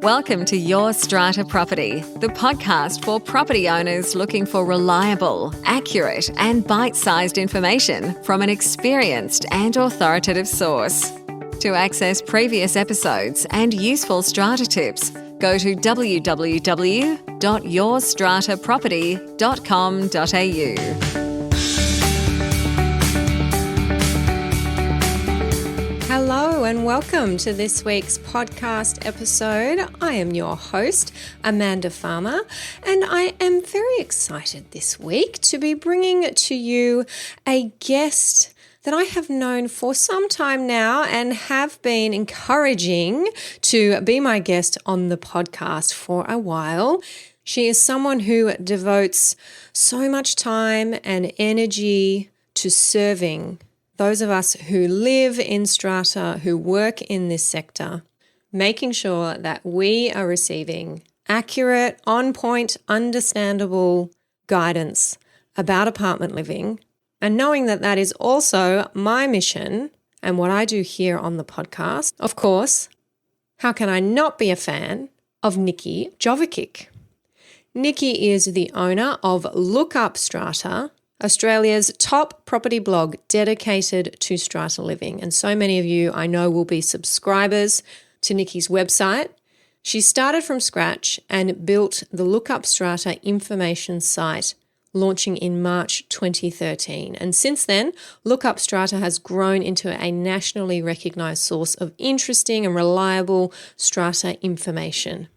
Welcome to Your Strata Property, the podcast for property owners looking for reliable, accurate, and bite-sized information from an experienced and authoritative source. To access previous episodes and useful strata tips, go to www.yourstrataproperty.com.au. Hello and welcome to this week's podcast episode. I am your host, Amanda Farmer, and I am very excited this week to be bringing to you a guest that I have known for some time now and have been encouraging to be my guest on the podcast for a while. She is someone who devotes so much time and energy to serving those of us who live in strata, who work in this sector, making sure that we are receiving accurate, on-point, understandable guidance about apartment living, and knowing that that is also my mission and what I do here on the podcast. Of course, how can I not be a fan of Nikki Jovicic? Nikki is the owner of Look Up Strata, Australia's top property blog dedicated to strata living. And so many of you I know will be subscribers to Nikki's website. She started from scratch and built the Look Up Strata information site, launching in March 2013. And since then, Look Up Strata has grown into a nationally recognised source of interesting and reliable strata information.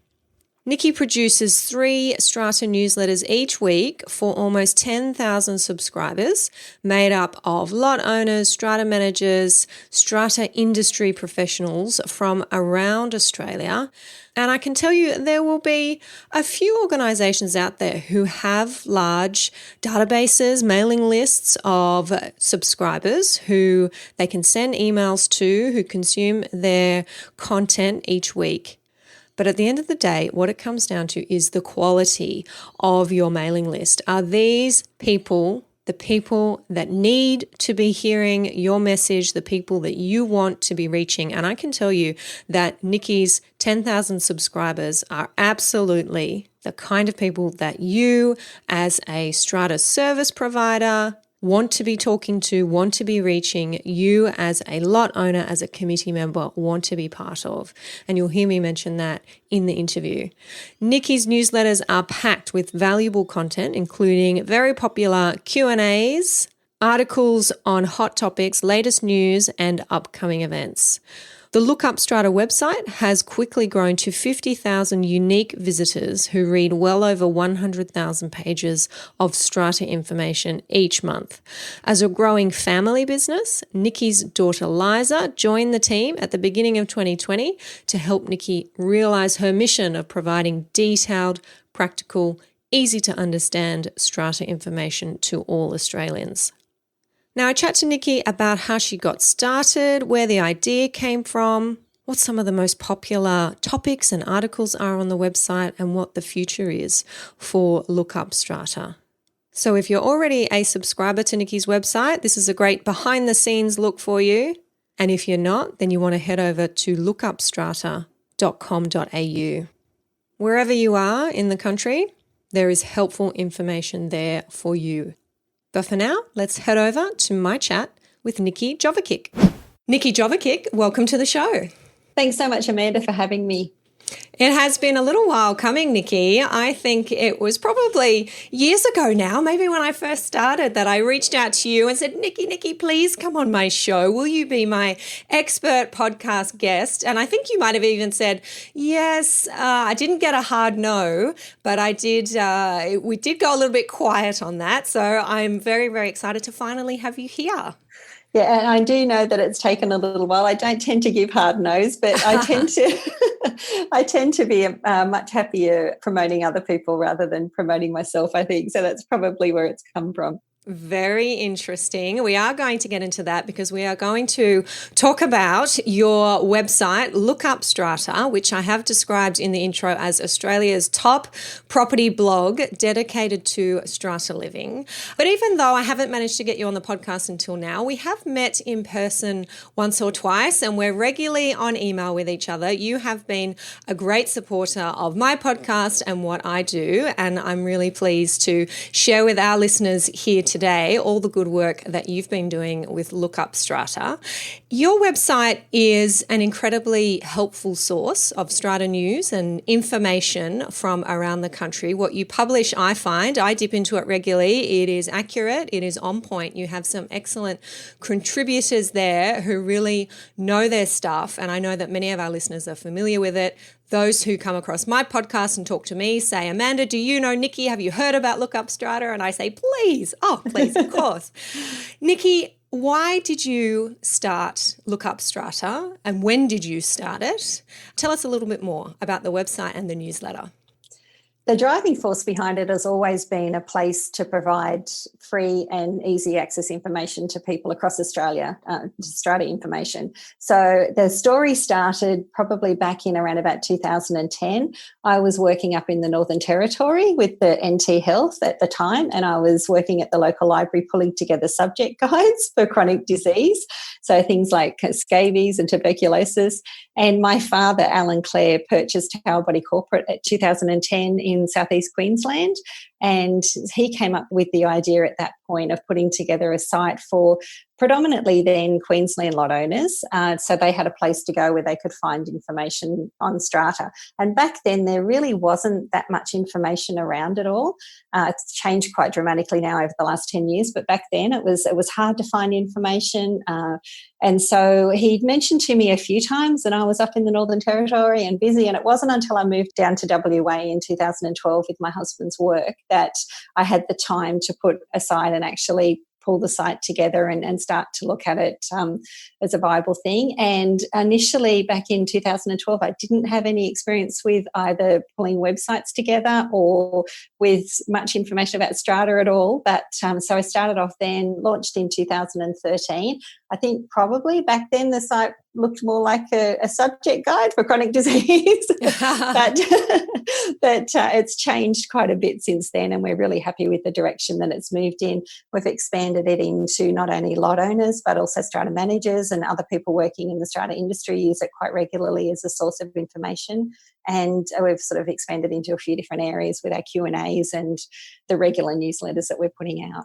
Nikki produces 3 strata newsletters each week for almost 10,000 subscribers, made up of lot owners, strata managers, strata industry professionals from around Australia. And I can tell you there will be a few organisations out there who have large databases, mailing lists of subscribers who they can send emails to, who consume their content each week. But at the end of the day, what it comes down to is the quality of your mailing list. Are these people the people that need to be hearing your message, the people that you want to be reaching? And I can tell you that Nikki's 10,000 subscribers are absolutely the kind of people that you, as a strata service provider, want to be talking to, want to be reaching, you as a lot owner, as a committee member, want to be part of. And you'll hear me mention that in the interview. Nikki's newsletters are packed with valuable content, including very popular Q&As, articles on hot topics, latest news, and upcoming events. The Look Up Strata website has quickly grown to 50,000 unique visitors who read well over 100,000 pages of strata information each month. As a growing family business, Nikki's daughter Liza joined the team at the beginning of 2020 to help Nikki realise her mission of providing detailed, practical, easy to understand strata information to all Australians. Now, I chat to Nikki about how she got started, where the idea came from, what some of the most popular topics and articles are on the website, and what the future is for Look Up Strata. So if you're already a subscriber to Nikki's website, this is a great behind-the-scenes look for you. And if you're not, then you want to head over to lookupstrata.com.au. Wherever you are in the country, there is helpful information there for you. But for now, let's head over to my chat with Nikki Jovicic. Nikki Jovicic, welcome to the show. Thanks so much, Amanda, for having me. It has been a little while coming, Nikki. I think it was probably years ago now, maybe when I first started, that I reached out to you and said, Nikki, please come on my show. Will you be my expert podcast guest? And I think you might have even said, yes. I didn't get a hard no, but I did. We did go a little bit quiet on that. So I'm very, very excited to finally have you here. Yeah, and I do know that it's taken a little while. I don't tend to give hard no's, but I tend to be much happier promoting other people rather than promoting myself, I think. So that's probably where it's come from. Very interesting. We are going to get into that because we are going to talk about your website, Look Up Strata, which I have described in the intro as Australia's top property blog dedicated to strata living. But even though I haven't managed to get you on the podcast until now, we have met in person once or twice and we're regularly on email with each other. You have been a great supporter of my podcast and what I do, and I'm really pleased to share with our listeners here today all the good work that you've been doing with Look Up Strata. Your website is an incredibly helpful source of strata news and information from around the country. What you publish, I find, I dip into it regularly. It is accurate. It is on point. You have some excellent contributors there who really know their stuff, and I know that many of our listeners are familiar with it. Those who come across my podcast and talk to me say, Amanda, do you know Nikki? Have you heard about Look Up Strata? And I say, please. Oh, please, of course. Nikki, why did you start Look Up Strata and when did you start it? Tell us a little bit more about the website and the newsletter. The driving force behind it has always been a place to provide free and easy access information to people across Australia, strata information. So the story started probably back in around about 2010. I was working up in the Northern Territory with the NT Health at the time, and I was working at the local library pulling together subject guides for chronic disease. So things like scabies and tuberculosis. And my father, Alan Clare, purchased Howard Body Corporate at 2010 in southeast Queensland, and he came up with the idea at that point of putting together a site for predominantly then Queensland lot owners, so they had a place to go where they could find information on strata. And back then there really wasn't that much information around at all. It's changed quite dramatically now over the last 10 years, but back then it was hard to find information. And so he'd mentioned to me a few times, and I was up in the Northern Territory and busy, and it wasn't until I moved down to WA in 2012 with my husband's work that I had the time to put aside and actually pull the site together and start to look at it as a viable thing. And initially back in 2012, I didn't have any experience with either pulling websites together or with much information about strata at all. But so I started off then, launched in 2013. I think probably back then the site looked more like a subject guide for chronic disease, but it's changed quite a bit since then, and we're really happy with the direction that it's moved in. We've expanded it into not only lot owners but also strata managers, and other people working in the strata industry use it quite regularly as a source of information. And we've sort of expanded into a few different areas with our Q&As and the regular newsletters that we're putting out.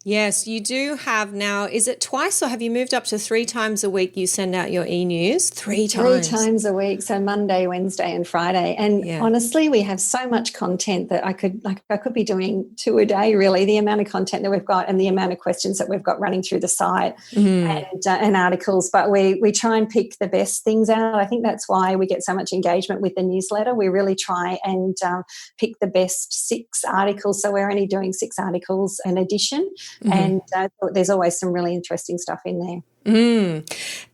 Yes, you do have now, is it twice or have you moved up to 3 times a week you send out your e-news? 3 times. 3 times a week, so Monday, Wednesday and Friday. And honestly, we have so much content that I could be doing 2 a day really, the amount of content that we've got and the amount of questions that we've got running through the site and articles. But we try and pick the best things out. I think that's why we get so much engagement with the newsletter. We really try and pick the best 6 articles. So we're only doing 6 articles an edition. And there's always some really interesting stuff in there.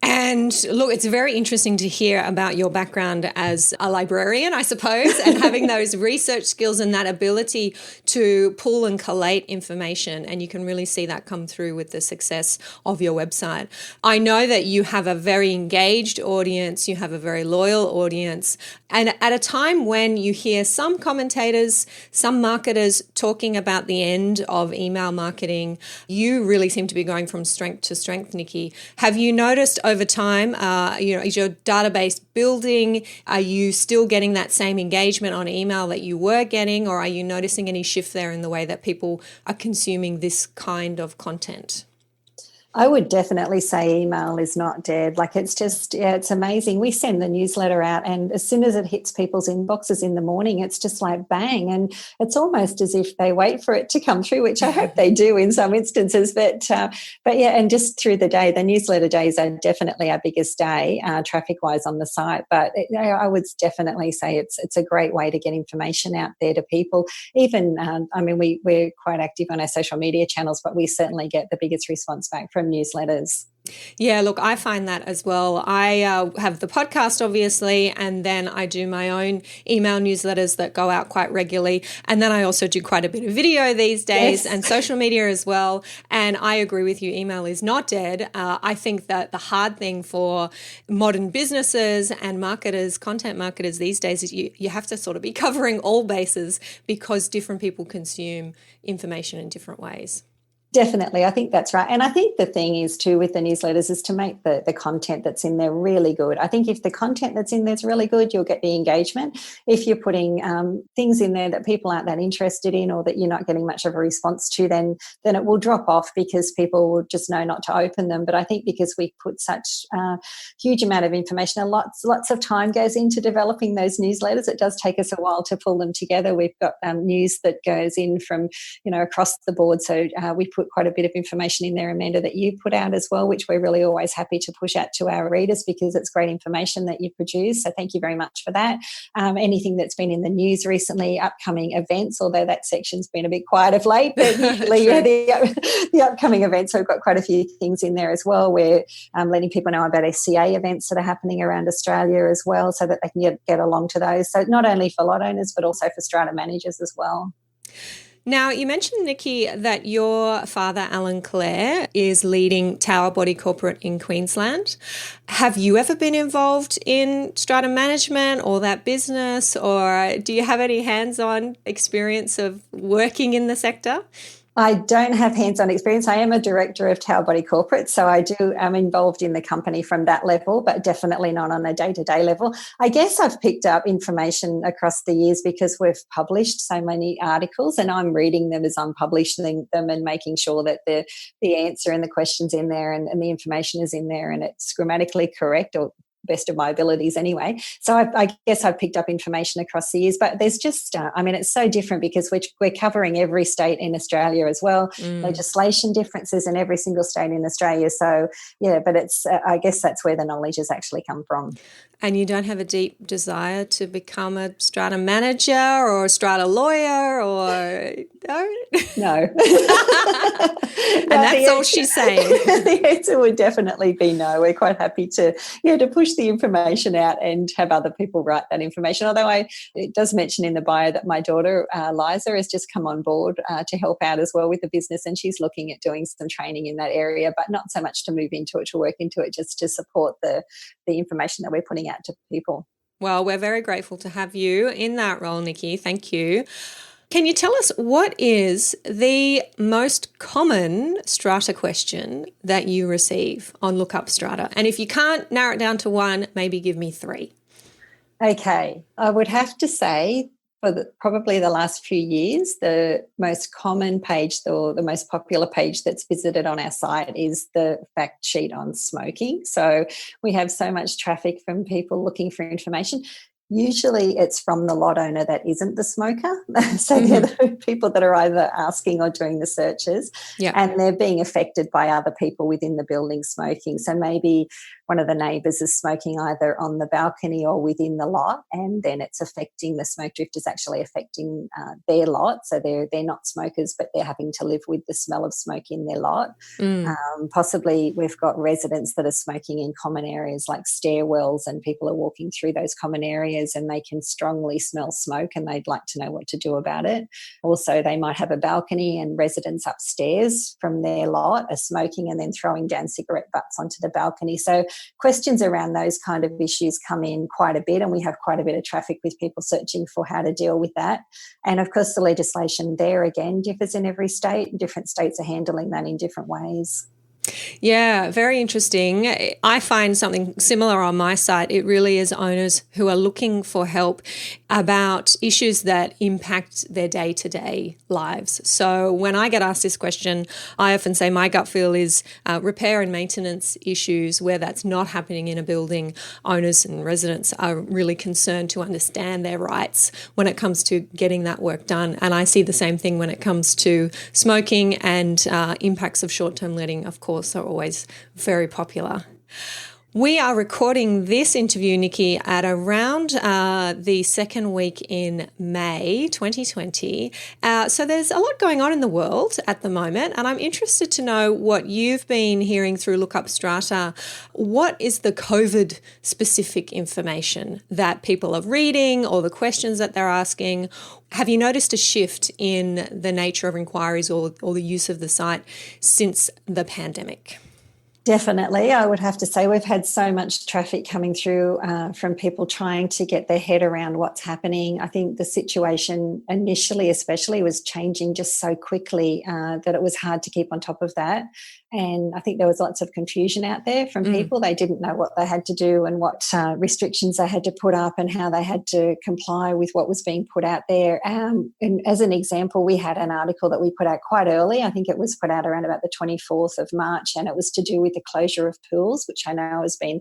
And look, it's very interesting to hear about your background as a librarian, I suppose, and having those research skills and that ability to pull and collate information. And you can really see that come through with the success of your website. I know that you have a very engaged audience, you have a very loyal audience. And at a time when you hear some commentators, some marketers talking about the end of email marketing, you really seem to be going from strength to strength, Nikki. Have you noticed over time, is your database building? Are you still getting that same engagement on email that you were getting, or are you noticing any shift there in the way that people are consuming this kind of content? I would definitely say email is not dead. Like it's just, it's amazing. We send the newsletter out and as soon as it hits people's inboxes in the morning, it's just like bang. And it's almost as if they wait for it to come through, which I hope they do in some instances. But yeah, and just through the day, the newsletter days are definitely our biggest day traffic-wise on the site. But I would definitely say it's a great way to get information out there to people. Even, we're quite active on our social media channels, but we certainly get the biggest response back from newsletters. Yeah, look, I find that as well. I have the podcast, obviously, and then I do my own email newsletters that go out quite regularly. And then I also do quite a bit of video these days and social media as well. And I agree with you, email is not dead. I think that the hard thing for modern businesses and marketers, content marketers these days is you have to sort of be covering all bases because different people consume information in different ways. Definitely. I think that's right. And I think the thing is too with the newsletters is to make the content that's in there really good. I think if the content that's in there is really good, you'll get the engagement. If you're putting things in there that people aren't that interested in or that you're not getting much of a response to, then it will drop off because people will just know not to open them. But I think because we put such a huge amount of information and lots of time goes into developing those newsletters, it does take us a while to pull them together. We've got news that goes in from, across the board. So we put quite a bit of information in there, Amanda, that you put out as well, which we're really always happy to push out to our readers because it's great information that you produce. So thank you very much for that. Anything that's been in the news recently, upcoming events, although that section's been a bit quiet of late, but usually the upcoming events, we've got quite a few things in there as well. We're letting people know about SCA events that are happening around Australia as well so that they can get along to those. So not only for lot owners, but also for strata managers as well. Now, you mentioned, Nikki, that your father, Alan Clare, is leading Tower Body Corporate in Queensland. Have you ever been involved in strata management or that business, or do you have any hands-on experience of working in the sector? I don't have hands-on experience. I am a director of Tower Body Corporate, so I'm involved in the company from that level, but definitely not on a day-to-day level. I guess I've picked up information across the years because we've published so many articles and I'm reading them as I'm publishing them and making sure that the answer and the question's in there and the information is in there and it's grammatically correct or best of my abilities anyway. So I guess I've picked up information across the years, but there's just, it's so different because we're covering every state in Australia as well, legislation differences in every single state in Australia. So yeah, but it's, I guess that's where the knowledge has actually come from. And you don't have a deep desire to become a strata manager or a strata lawyer or no? No. And that's all she's saying. The answer would definitely be no. We're quite happy to push the information out and have other people write that information. Although it does mention in the bio that my daughter, Liza, has just come on board to help out as well with the business, and she's looking at doing some training in that area, but not so much to move into it, to work into it, just to support the information that we're putting out to people. Well, we're very grateful to have you in that role, Nikki. Thank you. Can you tell us what is the most common strata question that you receive on Look Up Strata? And if you can't narrow it down to one, maybe give me three. Okay. I would have to say for probably the last few years, the most common page or the most popular page that's visited on our site is the fact sheet on smoking. So we have so much traffic from people looking for information. Usually it's from the lot owner that isn't the smoker. So they're the people that are either asking or doing the searches, and they're being affected by other people within the building smoking. So maybe one of the neighbours is smoking either on the balcony or within the lot, and then it's affecting the smoke drift is actually affecting their lot. So they're not smokers, but they're having to live with the smell of smoke in their lot. Possibly we've got residents that are smoking in common areas like stairwells, and people are walking through those common areas and they can strongly smell smoke and they'd like to know what to do about it. Also, they might have a balcony and residents upstairs from their lot are smoking and then throwing down cigarette butts onto the balcony. So questions around those kind of issues come in quite a bit, and we have quite a bit of traffic with people searching for how to deal with that. And of course, the legislation there again differs in every state. Different states are handling that in different ways. Yeah, very interesting. I find something similar on my site. It really is owners who are looking for help about issues that impact their day-to-day lives. So when I get asked this question, I often say my gut feel is repair and maintenance issues where that's not happening in a building. Owners and residents are really concerned to understand their rights when it comes to getting that work done. And I see the same thing when it comes to smoking, and impacts of short-term letting, of course, are always very popular. We are recording this interview, Nikki, at around the second week in May 2020. So there's a lot going on in the world at the moment, and I'm interested to know what you've been hearing through Look Up Strata. What is the COVID-specific information that people are reading or the questions that they're asking? Have you noticed a shift in the nature of inquiries or the use of the site since the pandemic? Definitely. I would have to say we've had so much traffic coming through from people trying to get their head around what's happening. I think the situation initially especially was changing just so quickly that it was hard to keep on top of that. And I think there was lots of confusion out there from people. They didn't know what they had to do and what restrictions they had to put up and how they had to comply with what was being put out there. And as an example, we had an article that we put out quite early. I think it was put out around about the 24th of March, and it was to do with the closure of pools, which I know has been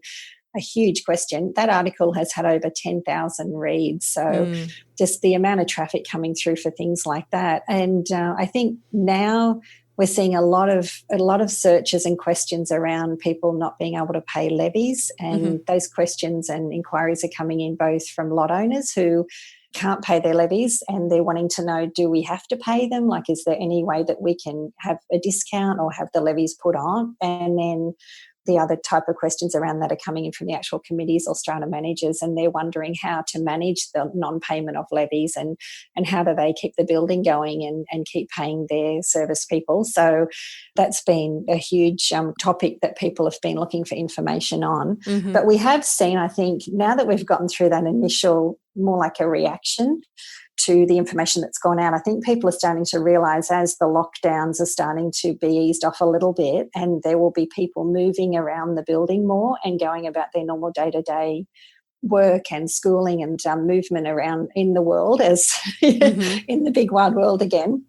a huge question. That article has had over 10,000 reads. So just the amount of traffic coming through for things like that. And I think now we're seeing a lot of searches and questions around people not being able to pay levies, and those questions and inquiries are coming in both from lot owners who can't pay their levies and they're wanting to know, do we have to pay them? Like, is there any way that we can have a discount or have the levies put on? And then the other type of questions around that are coming in from the actual committees or strata managers, and they're wondering how to manage the non-payment of levies and how do they keep the building going and keep paying their service people. So that's been a huge topic that people have been looking for information on. But we have seen, I think, now that we've gotten through that initial, more like a reaction to the information that's gone out, I think people are starting to realise as the lockdowns are starting to be eased off a little bit, and there will be people moving around the building more and going about their normal day-to-day work and schooling and movement around in the world as in the big wide world again.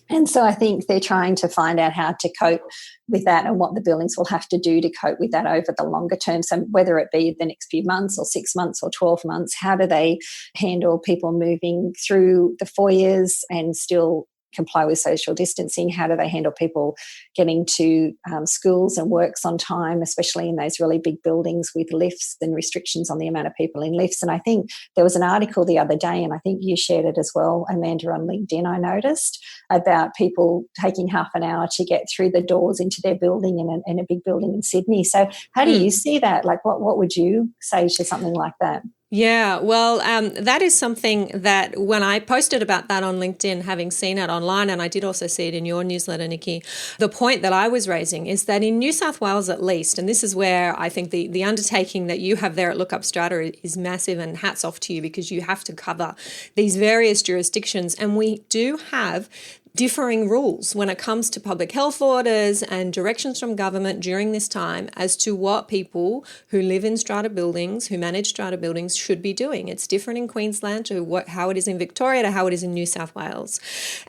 And so I think they're trying to find out how to cope with that and what the buildings will have to do to cope with that over the longer term. So whether it be the next few months or 6 months or 12 months, how do they handle people moving through the foyers and still comply with social distancing? How do they handle people getting to schools and works on time, especially in those really big buildings with lifts and restrictions on the amount of people in lifts? And I think there was an article the other day, and I think you shared it as well, Amanda, on LinkedIn, I noticed, about people taking half an hour to get through the doors into their building in a big building in Sydney. So how do you see that? Like, what would you say to something like that? Yeah, well, that is something that when I posted about that on LinkedIn, having seen it online, and I did also see it in your newsletter, Nikki, the point that I was raising is that in New South Wales at least, and this is where I think the undertaking that you have there at Look Up Strata is massive, and hats off to you because you have to cover these various jurisdictions, and we do have differing rules when it comes to public health orders and directions from government during this time as to what people who live in strata buildings, who manage strata buildings, should be doing. It's different in Queensland to how it is in Victoria to how it is in New South Wales.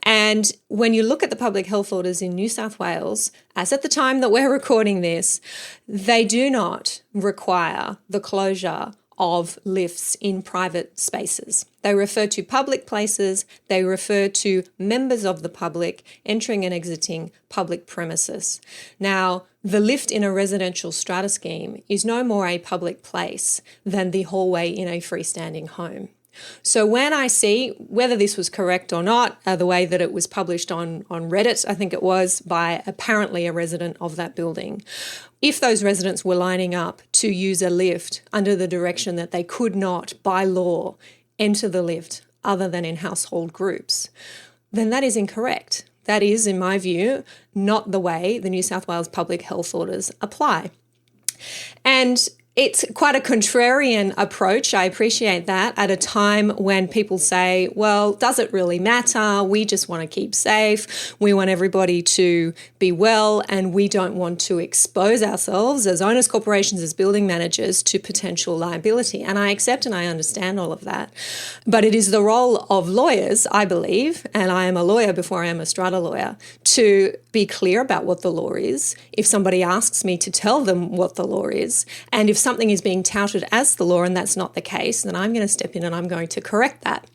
And when you look at the public health orders in New South Wales, as at the time that we're recording this, they do not require the closure of lifts in private spaces. They refer to public places. They refer to members of the public entering and exiting public premises. Now, the lift in a residential strata scheme is no more a public place than the hallway in a freestanding home. So when I see, whether this was correct or not, the way that it was published on Reddit, I think it was, by apparently a resident of that building, if those residents were lining up to use a lift under the direction that they could not, by law, enter the lift other than in household groups, then that is incorrect. That is, in my view, not the way the New South Wales public health orders apply. And it's quite a contrarian approach. I appreciate that at a time when people say, well, does it really matter? We just want to keep safe. We want everybody to be well, and we don't want to expose ourselves as owners, corporations, as building managers to potential liability. And I accept and I understand all of that. But it is the role of lawyers, I believe, and I am a lawyer before I am a strata lawyer, to be clear about what the law is. If somebody asks me to tell them what the law is, and if something is being touted as the law and that's not the case, then I'm going to step in and I'm going to correct that.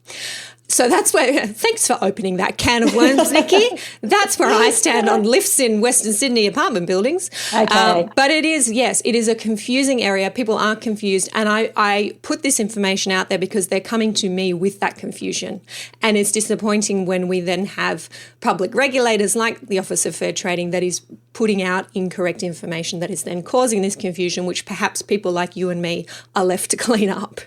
So that's where, thanks for opening that can of worms, Nikki. That's where I stand on lifts in Western Sydney apartment buildings. Okay. But it is, yes, it is a confusing area. People are confused. And I put this information out there because they're coming to me with that confusion. And it's disappointing when we then have public regulators like the Office of Fair Trading that is putting out incorrect information that is then causing this confusion, which perhaps people like you and me are left to clean up.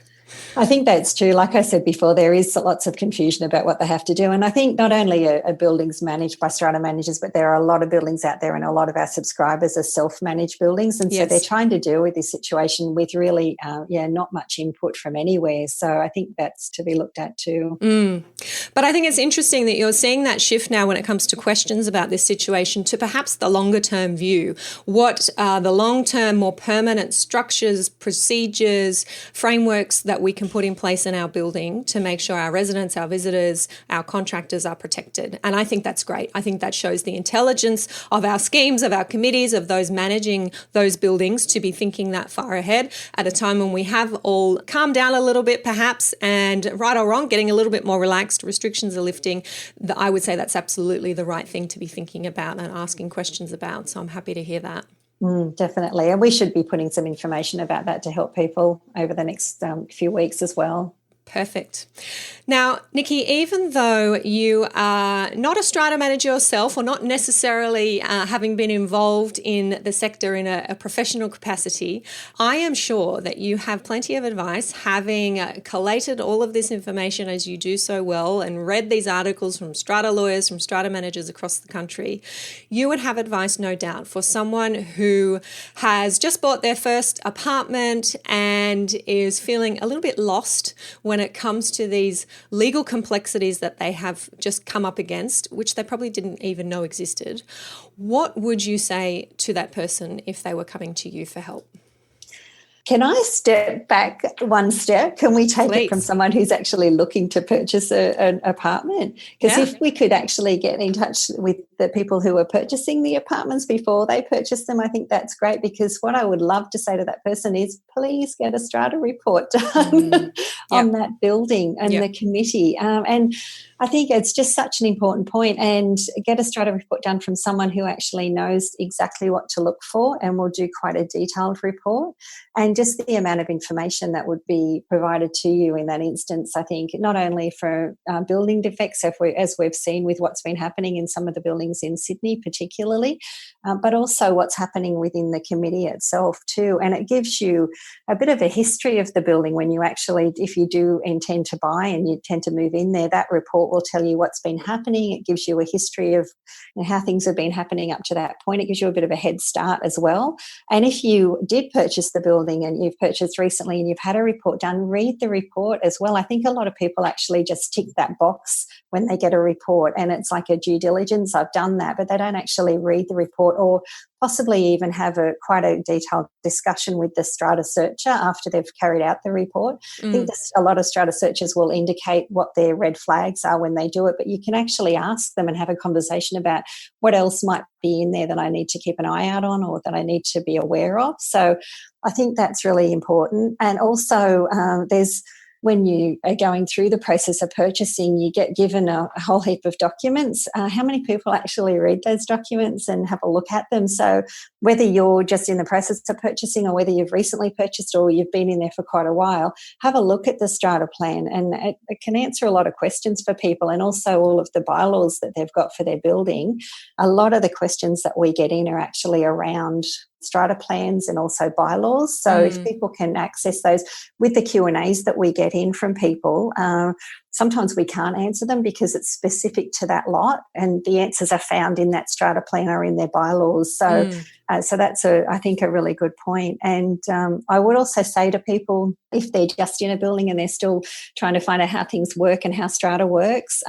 I think that's true. Like I said before, there is lots of confusion about what they have to do. And I think not only are buildings managed by strata managers, but there are a lot of buildings out there and a lot of our subscribers are self-managed buildings. And so they're trying to deal with this situation with really, not much input from anywhere. So I think that's to be looked at too. But I think it's interesting that you're seeing that shift now when it comes to questions about this situation to perhaps the longer term view. What are the long-term, more permanent structures, procedures, frameworks that we can put in place in our building to make sure our residents, our visitors, our contractors are protected. And I think that's great. I think that shows the intelligence of our schemes, of our committees, of those managing those buildings to be thinking that far ahead at a time when we have all calmed down a little bit perhaps, and right or wrong, getting a little bit more relaxed, restrictions are lifting. I would say that's absolutely the right thing to be thinking about and asking questions about. So I'm happy to hear that. Definitely. And we should be putting some information about that to help people over the next few weeks as well. Perfect. Now, Nikki, even though you are not a strata manager yourself or not necessarily having been involved in the sector in a professional capacity, I am sure that you have plenty of advice, having collated all of this information as you do so well and read these articles from strata lawyers, from strata managers across the country. You would have advice, no doubt, for someone who has just bought their first apartment and is feeling a little bit lost when it comes to these legal complexities that they have just come up against, which they probably didn't even know existed. What would you say to that person if they were coming to you for help? Can I step back one step? Can we take Please. it from someone who's actually looking to purchase an apartment? Because if we could actually get in touch with the people who are purchasing the apartments before they purchase them, I think that's great, because what I would love to say to that person is please get a strata report done on that building and the committee. And I think it's just such an important point, and get a strata report done from someone who actually knows exactly what to look for and will do quite a detailed report. And just the amount of information that would be provided to you in that instance, I think, not only for building defects, as we've seen with what's been happening in some of the buildings in Sydney particularly, but also what's happening within the committee itself too. And it gives you a bit of a history of the building when you actually, if you do intend to buy and you tend to move in there, that report will tell you what's been happening. It gives you a history of how things have been happening up to that point. It gives you a bit of a head start as well. And if you did purchase the building and you've purchased recently and you've had a report done, read the report as well. I think a lot of people actually just tick that box when they get a report, and it's like a due diligence. I've done that, but they don't actually read the report or possibly even have quite a detailed discussion with the strata searcher after they've carried out the report. I think a lot of strata searchers will indicate what their red flags are when they do it, but you can actually ask them and have a conversation about what else might be in there that I need to keep an eye out on or that I need to be aware of. So I think that's really important. And also when you are going through the process of purchasing, you get given a whole heap of documents. How many people actually read those documents and have a look at them? So whether you're just in the process of purchasing or whether you've recently purchased or you've been in there for quite a while, have a look at the strata plan, and it can answer a lot of questions for people, and also all of the bylaws that they've got for their building. A lot of the questions that we get in are actually around strata plans and also bylaws. So if people can access those with the Q&As that we get in from people, sometimes we can't answer them because it's specific to that lot, and the answers are found in that strata plan or in their bylaws. So so that's, I think, a really good point. And I would also say to people, if they're just in a building and they're still trying to find out how things work and how strata works,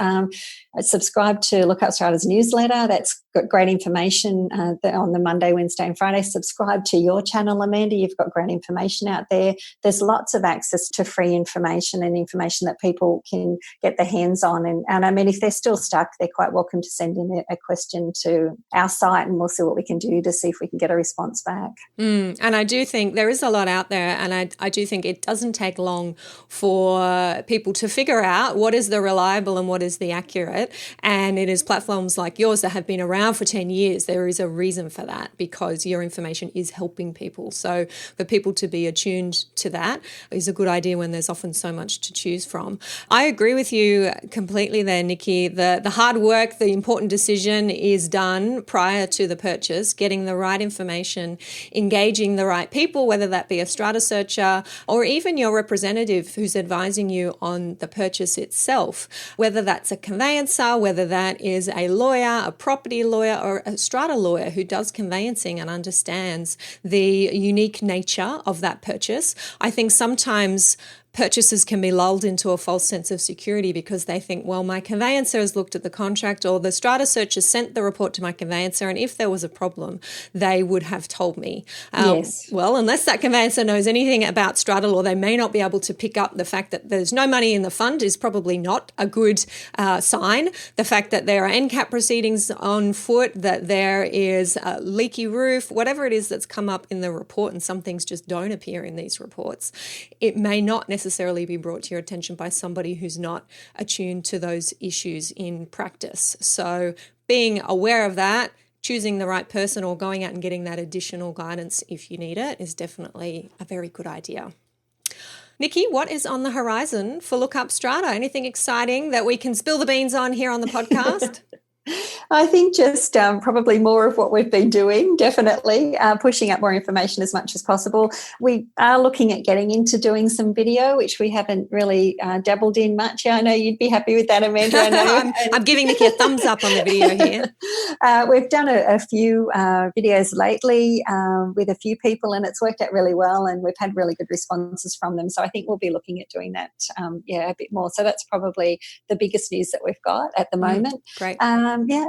subscribe to Look Up Strata's newsletter. That's got great information on the Monday, Wednesday and Friday. Subscribe to your channel, Amanda. You've got great information out there. There's lots of access to free information and information that people can get their hands on. And I mean, if they're still stuck, they're quite welcome to send in a question to our site, and we'll see what we can do to see if we can get a response back. And I do think there is a lot out there, and I do think it doesn't take long for people to figure out what is the reliable and what is the accurate. And it is platforms like yours that have been around for 10 years. There is a reason for that, because your information is helping people. So for people to be attuned to that is a good idea when there's often so much to choose from. I agree with you completely there, Nikki. The hard work, the important decision is done prior to the purchase, getting the right information, engaging the right people, whether that be a strata searcher or even your representative who's advising you on the purchase itself, whether that's a conveyancer, whether that is a lawyer, a property lawyer, or a strata lawyer who does conveyancing and understands the unique nature of that purchase. I think sometimes purchasers can be lulled into a false sense of security because they think, well, my conveyancer has looked at the contract, or the strata searcher sent the report to my conveyancer, and if there was a problem, they would have told me. Yes. Well, unless that conveyancer knows anything about strata law, they may not be able to pick up the fact that there's no money in the fund is probably not a good sign. The fact that there are NCAP proceedings on foot, that there is a leaky roof, whatever it is that's come up in the report, and some things just don't appear in these reports, it may not necessarily be brought to your attention by somebody who's not attuned to those issues in practice. So being aware of that, choosing the right person, or going out and getting that additional guidance if you need it is definitely a very good idea. Nikki, what is on the horizon for Look Up Strata? Anything exciting that we can spill the beans on here on the podcast? I think just probably more of what we've been doing, definitely, pushing up more information as much as possible. We are looking at getting into doing some video, which we haven't really dabbled in much. Yeah, I know you'd be happy with that, Amanda. I know. I'm giving Nikki a thumbs up on the video here. We've done a few videos lately with a few people, and it's worked out really well, and we've had really good responses from them. So I think we'll be looking at doing that, a bit more. So that's probably the biggest news that we've got at the moment. Great.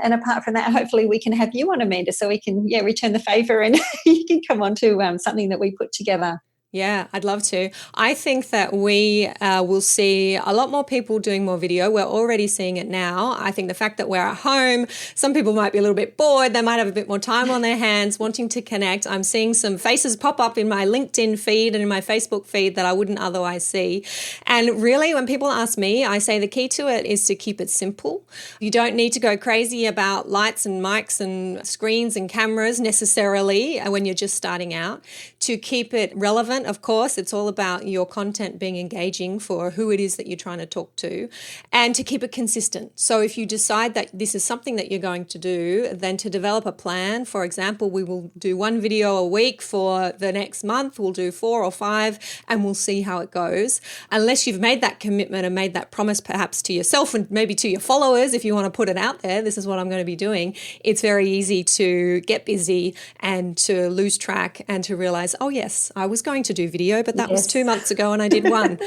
And apart from that, hopefully we can have you on, Amanda, so we can return the favour and you can come on to something that we put together. Yeah, I'd love to. I think that we will see a lot more people doing more video. We're already seeing it now. I think the fact that we're at home, some people might be a little bit bored. They might have a bit more time on their hands wanting to connect. I'm seeing some faces pop up in my LinkedIn feed and in my Facebook feed that I wouldn't otherwise see. And really, when people ask me, I say the key to it is to keep it simple. You don't need to go crazy about lights and mics and screens and cameras necessarily when you're just starting out. To keep it relevant, of course, it's all about your content being engaging for who it is that you're trying to talk to, and to keep it consistent. So if you decide that this is something that you're going to do, then to develop a plan. For example, we will do one video a week for the next month. We'll do 4 or 5 and we'll see how it goes. Unless you've made that commitment and made that promise perhaps to yourself and maybe to your followers, if you want to put it out there, this is what I'm going to be doing. It's very easy to get busy and to lose track and to realize, oh yes, I was going to do video, but that was 2 months ago and I did one.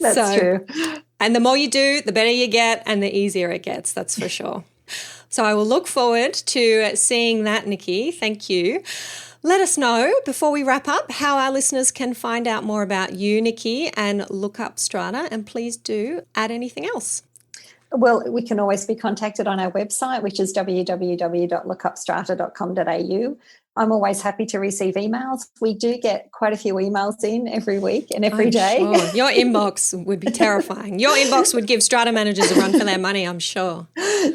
That's true. And the more you do, the better you get and the easier it gets, that's for sure. So I will look forward to seeing that, Nikki. Thank you. Let us know, before we wrap up, how our listeners can find out more about you, Nikki, and Look Up Strata. And please do add anything else. Well, we can always be contacted on our website, which is www.lookupstrata.com.au. I'm always happy to receive emails. We do get quite a few emails in every week and every day. Sure. Your inbox would be terrifying. Your inbox would give strata managers a run for their money, I'm sure.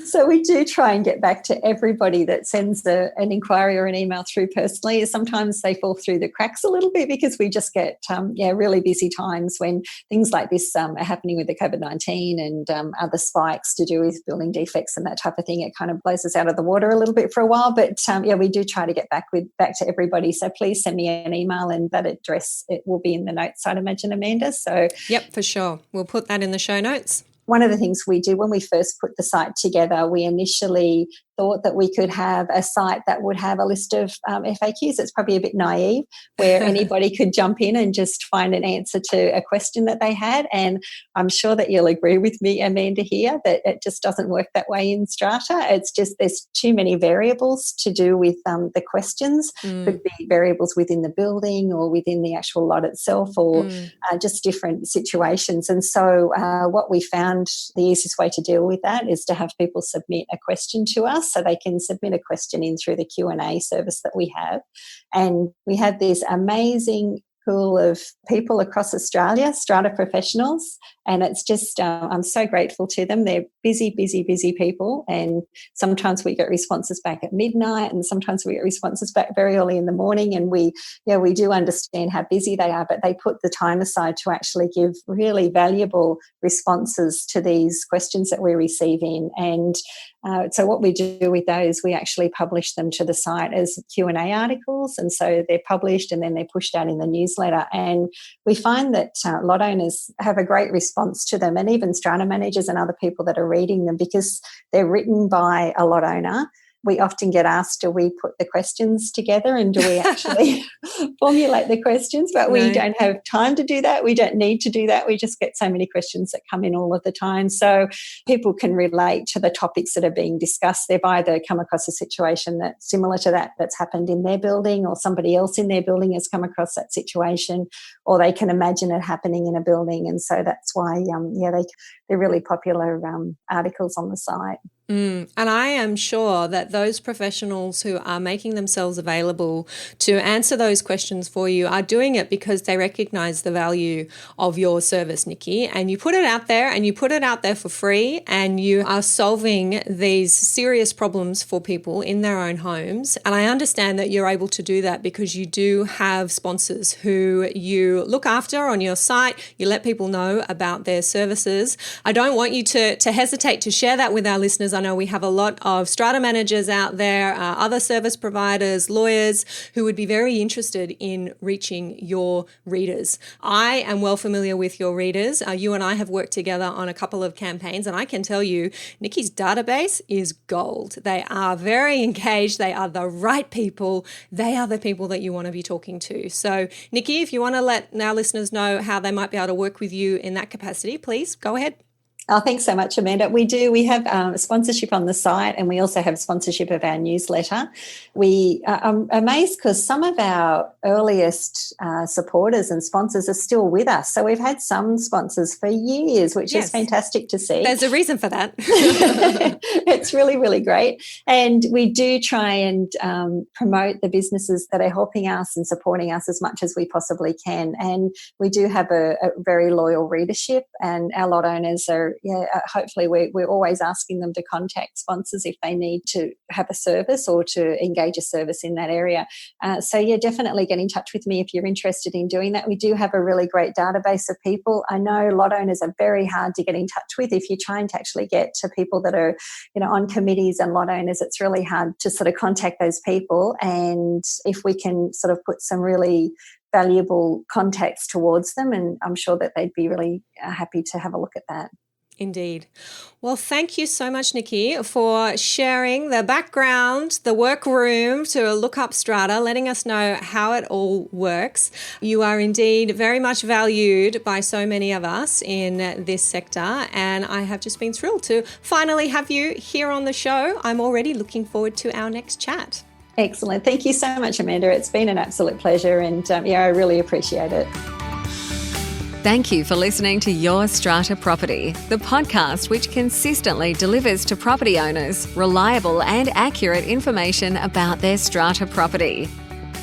So we do try and get back to everybody that sends an inquiry or an email through personally. Sometimes they fall through the cracks a little bit because we just get really busy times when things like this are happening with the COVID-19 and other spikes to do with building defects and that type of thing. It kind of blows us out of the water a little bit for a while, but we do try to get back to everybody. So please send me an email, and that address, it will be in the notes, I'd imagine, Amanda. So yep, for sure. We'll put that in the show notes. One of the things we do when we first put the site together, we initially thought that we could have a site that would have a list of FAQs. It's probably a bit naive, where anybody could jump in and just find an answer to a question that they had. And I'm sure that you'll agree with me, Amanda, here, that it just doesn't work that way in Strata. It's just there's too many variables to do with the questions. Could be variables within the building or within the actual lot itself, or just different situations. And so what we found the easiest way to deal with that is to have people submit a question to us. us, so they can submit a question in through the Q&A service that we have. And we have this amazing pool of people across Australia, strata professionals, and it's just, I'm so grateful to them. They're busy people, and sometimes we get responses back at midnight, and sometimes we get responses back very early in the morning, and we do understand how busy they are, but they put the time aside to actually give really valuable responses to these questions that we receive in. And so what we do with those, we actually publish them to the site as Q&A articles, and so they're published and then they're pushed out in the newsletter. And we find that lot owners have a great response to them, and even strata managers and other people that are reading them, because they're written by a lot owner. We often get asked, do we put the questions together and do we actually formulate the questions? But we don't have time to do that. We don't need to do that. We just get so many questions that come in all of the time. So people can relate to the topics that are being discussed. They've either come across a situation that's similar to that's happened in their building, or somebody else in their building has come across that situation, or they can imagine it happening in a building. And so that's why, they're really popular articles on the site. And I am sure that those professionals who are making themselves available to answer those questions for you are doing it because they recognize the value of your service, Nikki. And you put it out there, and you put it out there for free, and you are solving these serious problems for people in their own homes. And I understand that you're able to do that because you do have sponsors who you look after on your site. You let people know about their services. I don't want you to hesitate to share that with our listeners. I know we have a lot of strata managers out there, other service providers, lawyers who would be very interested in reaching your readers. I am well familiar with your readers. You and I have worked together on a couple of campaigns, and I can tell you Nikki's database is gold. They are very engaged. They are the right people. They are the people that you want to be talking to. So, Nikki, if you want to let our listeners know how they might be able to work with you in that capacity, please go ahead. Oh, thanks so much, Amanda. We have sponsorship on the site, and we also have sponsorship of our newsletter. I'm amazed because some of our earliest supporters and sponsors are still with us. So we've had some sponsors for years, which is fantastic to see. There's a reason for that. It's really, really great. And we do try and promote the businesses that are helping us and supporting us as much as we possibly can. And we do have a very loyal readership, and our lot owners are, hopefully we're always asking them to contact sponsors if they need to have a service or to engage a service in that area. Definitely get in touch with me if you're interested in doing that. We do have a really great database of people. I know lot owners are very hard to get in touch with. If you're trying to actually get to people that are, on committees and lot owners, it's really hard to sort of contact those people. And if we can sort of put some really valuable contacts towards them, and I'm sure that they'd be really happy to have a look at that. Indeed. Well, thank you so much, Nikki, for sharing the background, the workroom to look up strata, letting us know how it all works. You are indeed very much valued by so many of us in this sector, and I have just been thrilled to finally have you here on the show. I'm already looking forward to our next chat. Excellent. Thank you so much, Amanda. It's been an absolute pleasure, and I really appreciate it. Thank you for listening to Your Strata Property, the podcast which consistently delivers to property owners reliable and accurate information about their strata property.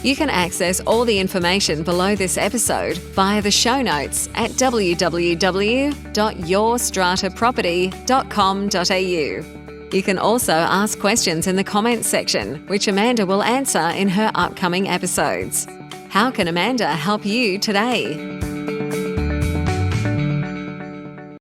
You can access all the information below this episode via the show notes at www.yourstrataproperty.com.au. You can also ask questions in the comments section, which Amanda will answer in her upcoming episodes. How can Amanda help you today?